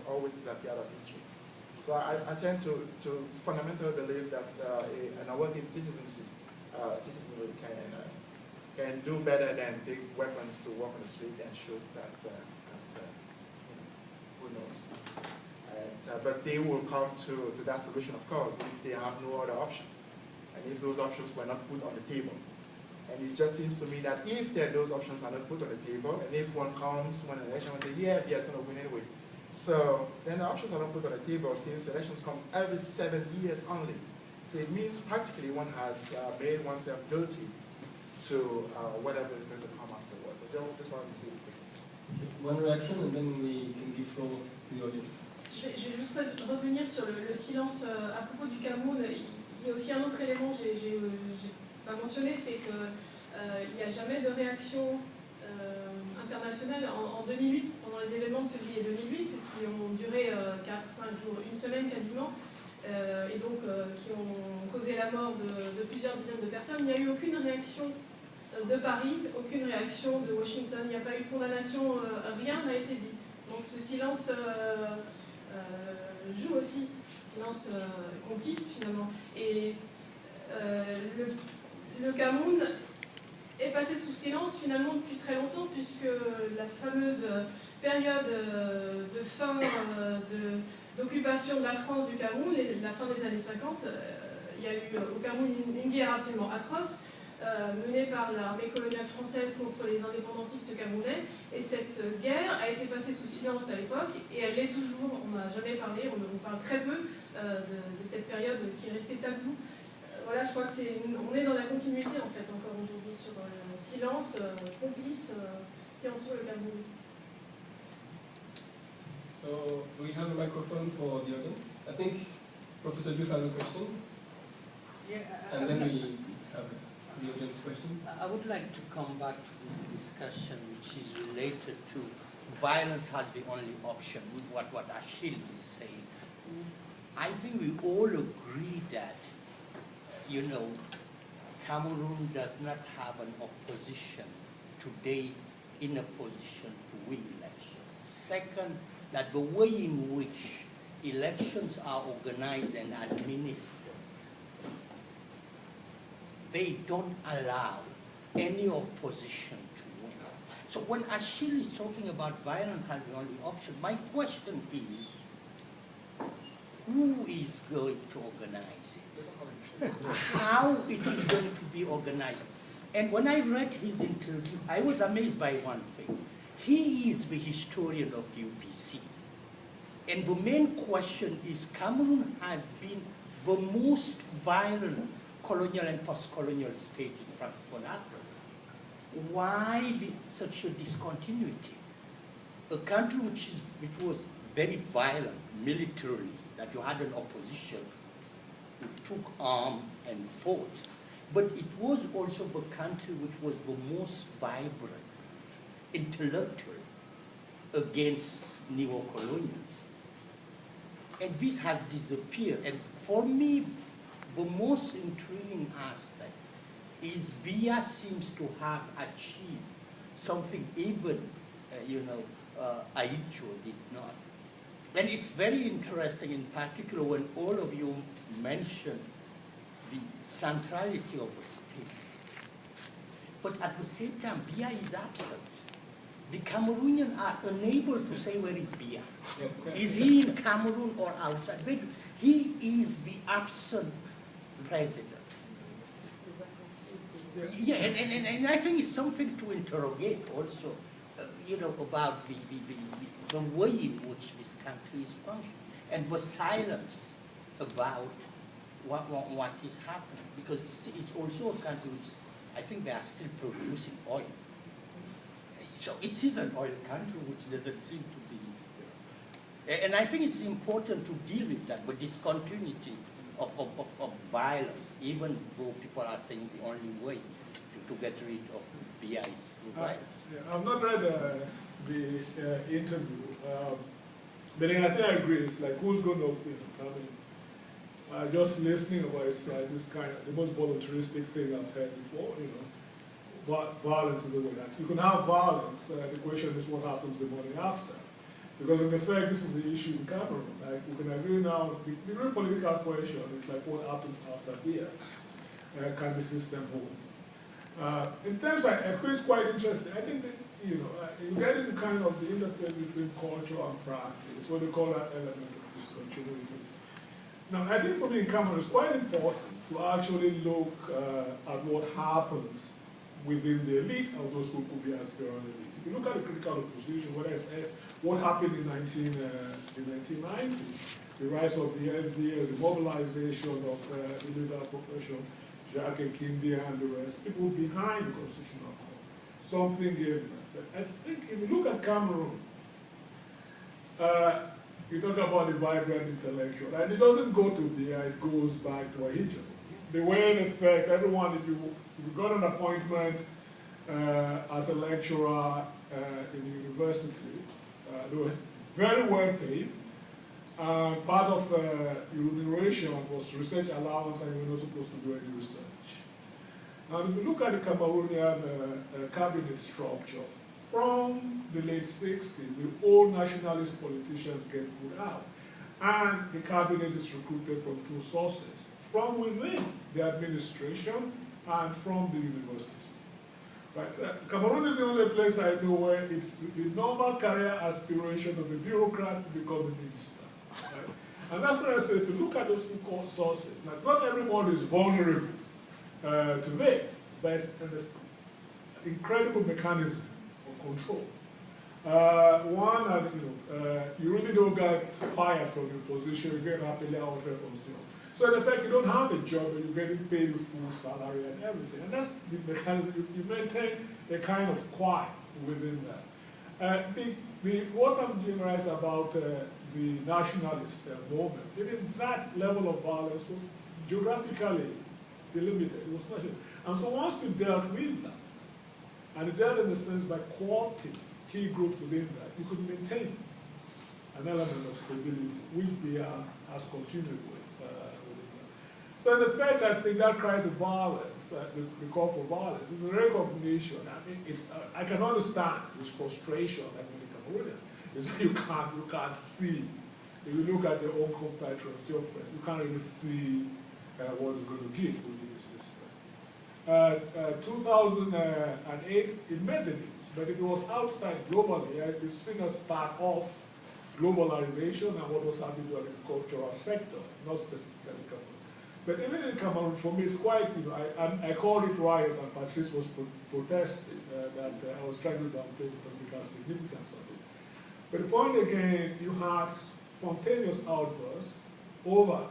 always disappear out of history. So I tend to fundamentally believe that an awakened citizenry can do better than take weapons to walk on the street and shoot at who knows. But they will come to that solution, of course, if they have no other option, and if those options were not put on the table. And it just seems to me that if those options are not put on the table, and if one comes when an election and say, yeah, BIA is going to win anyway, so then the options are not put on the table since elections come every 7 years only. So it means practically one has made oneself guilty to whatever is going to come afterwards. So I just wanted to say. One reaction, and then we can give floor to the audience. Je vais juste revenir sur le silence à propos du Cameroun. Il y a aussi un autre élément que je n'ai pas mentionné, c'est qu'il n'y a jamais de réaction internationale. En 2008, pendant les événements de février 2008, qui ont duré 4-5 jours, une semaine quasiment, et donc qui ont causé la mort de plusieurs dizaines de personnes, il n'y a eu aucune réaction de Paris, aucune réaction de Washington, il n'y a pas eu de condamnation, rien n'a été dit. Donc ce silence joue aussi, silence complice finalement. Et le Cameroun est passé sous silence finalement depuis très longtemps, puisque la fameuse période de fin d'occupation de la France du Cameroun, la fin des années 50, il y a eu au Cameroun une guerre absolument atroce, menée par l'armée coloniale française contre les indépendantistes camerounais, et cette guerre a été passée sous silence à l'époque, et elle l'est toujours. On n'a jamais parlé, on parle très peu de cette période qui est restée taboue. Voilà, je crois que on est dans la continuité en fait encore aujourd'hui sur le silence complice qui entoure le Cameroun. So we have a microphone for the audience. I think Professor Diouf has a question. Yeah, and then we have the audience questions. I would like to come back to this discussion which is related to violence has the only option, with what Achille is saying. I think we all agree that, you know, Cameroon does not have an opposition today in a position to win elections. Second, that the way in which elections are organized and administered, they don't allow any opposition to win. So when Achille is talking about violence as the only option, my question is, who is going to organize it? How it is going to be organized? And when I read his interview, I was amazed by one thing. He is the historian of UPC. And the main question is, Cameroon has been the most violent colonial and post-colonial state in Francophone Africa. Why such a discontinuity? A country which was very violent militarily, that you had an opposition who took arms and fought, but it was also the country which was the most vibrant intellectually against neo-colonials. And this has disappeared. And for me, the most intriguing aspect is BIA seems to have achieved something even, Enjeux did not. And it's very interesting, in particular, when all of you mention the centrality of the state. But at the same time, BIA is absent. The Cameroonians are unable to say where is BIA. Is he in Cameroon or outside? But he is the absent president. Yeah, and I think it's something to interrogate also, about the way in which this country is functioning, and the silence about what is happening, because it's also a country which I think they are still producing oil. So it is an oil country which doesn't seem to be. And I think it's important to deal with that, the discontinuity of violence, even though people are saying the only way to get rid of BIA is through violence. Yeah, I've not read the interview, but I think I agree. It's like, who's going to, just listening about this kind of the most voluntaristic thing I've heard before, Violence is the way that you can have violence. The question is what happens the morning after. Because in effect, this is the issue in Cameroon. Like, we can agree now, the real political question is like what happens after here. Can the system hold? In terms of, I think it's quite interesting. I think that, you know, you get into kind of the interplay between culture and practice, what they call that element of discontinuity. Now, I think for me in Cameroon, it's quite important to actually look at what happens within the elite of those who could be aspirant elite. If you look at the critical opposition, what I said, what happened in 1990s, the rise of the FDS, the mobilization of the legal profession, Jacques Kindia and the rest, people behind the constitutional court. Something gave them. But I think if you look at Cameroon, you talk about the vibrant intellectual, and it doesn't go to there, it goes back to Ahidjo. The way, in effect, everyone, if you got an appointment as a lecturer in the university, they were very well paid. Part of your remuneration was research allowance, and you were not supposed to do any research. Now, if you look at the Cameroonian cabinet structure, from the late 60s, the old nationalist politicians get put out, and the cabinet is recruited from two sources, from within the administration and from the university. Right? Cameroon is the only place I know where it's the normal career aspiration of a bureaucrat to become a minister. Right? And that's what I say, if you look at those two core sources, not everyone is vulnerable to this, but it's an incredible mechanism of control. One, you really don't get fired from your position, you get happily out there from zero. So in effect, you don't have a job, but you're getting paid the full salary and everything. And that's the mechanism, you maintain a kind of quiet within that. What I'm generalizing about the nationalist movement, even that level of violence was geographically delimited. It was not. And so once you dealt with that, and you dealt in the sense by quality, key groups within that, you could maintain an element of stability, which has continued with. So in effect, I think that cry to violence, the call for violence, is a recognition. I mean, I can understand this frustration that many Cameroonians. Is you can't see. If you look at your own compatriots, your friends, you can't really see what it's going to give within the system. 2008, it made the news, but if it was outside globally, it's seen as part of globalization and what was happening to the agricultural sector, not specifically Cameroon. But even in Cameroon, for me, it's quite, I called it riot, and Patrice was protesting that I was trying to downplay the political significance of it. But the point again, you had spontaneous outbursts over,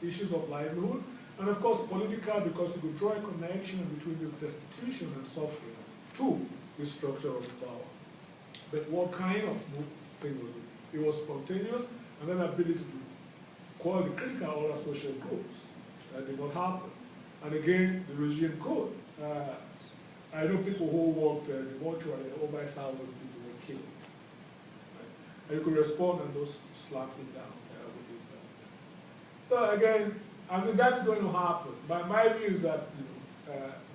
issues of livelihood, and of course political, because you could draw a connection between this destitution and suffering to the structure of power. But what kind of thing was it? It was spontaneous, and then ability to call the critical or social groups. That did not happen. And again, the regime could. I know people who worked in the mortuary, over 1,000 people were killed. Right? And you could respond and those slapped it down. So again, I mean, that's going to happen. But my view is that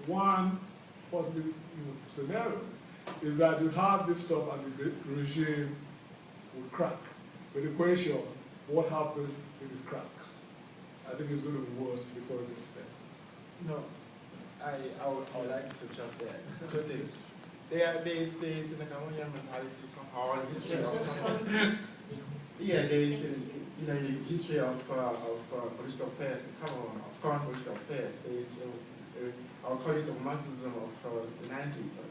one possible scenario is that you have this stuff and the regime will crack. But the question, what happens if it cracks? I think it's going to be worse before it gets better. No, I would like to jump there. Two things. There is in the Cameroonian mentality somehow a history of there is in the history of political affairs in Cameroon, of current political affairs. There is I'll call it a romanticism of the 90s, of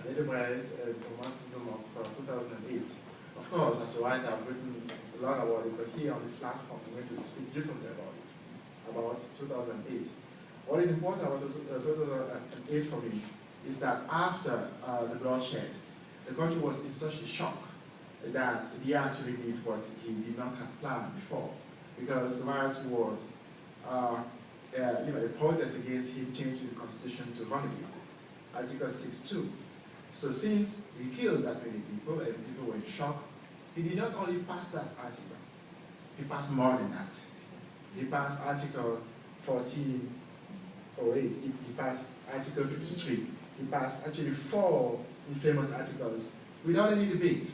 enterprise romanticism of 2008. Of course, as a writer, I've written a lot about it, but here on this platform, I'm going to speak differently about 2008. What is important about 2008 for me is that after the bloodshed, the country was in such a shock that he actually did what he did not have planned before, because the riots was a protest against him changing the constitution to remedy Article 6.2. So since he killed that many people and people were in shock, he did not only pass that article, he passed more than that. He passed Article 1408, he passed Article 53, he passed actually 4 infamous articles without any debate.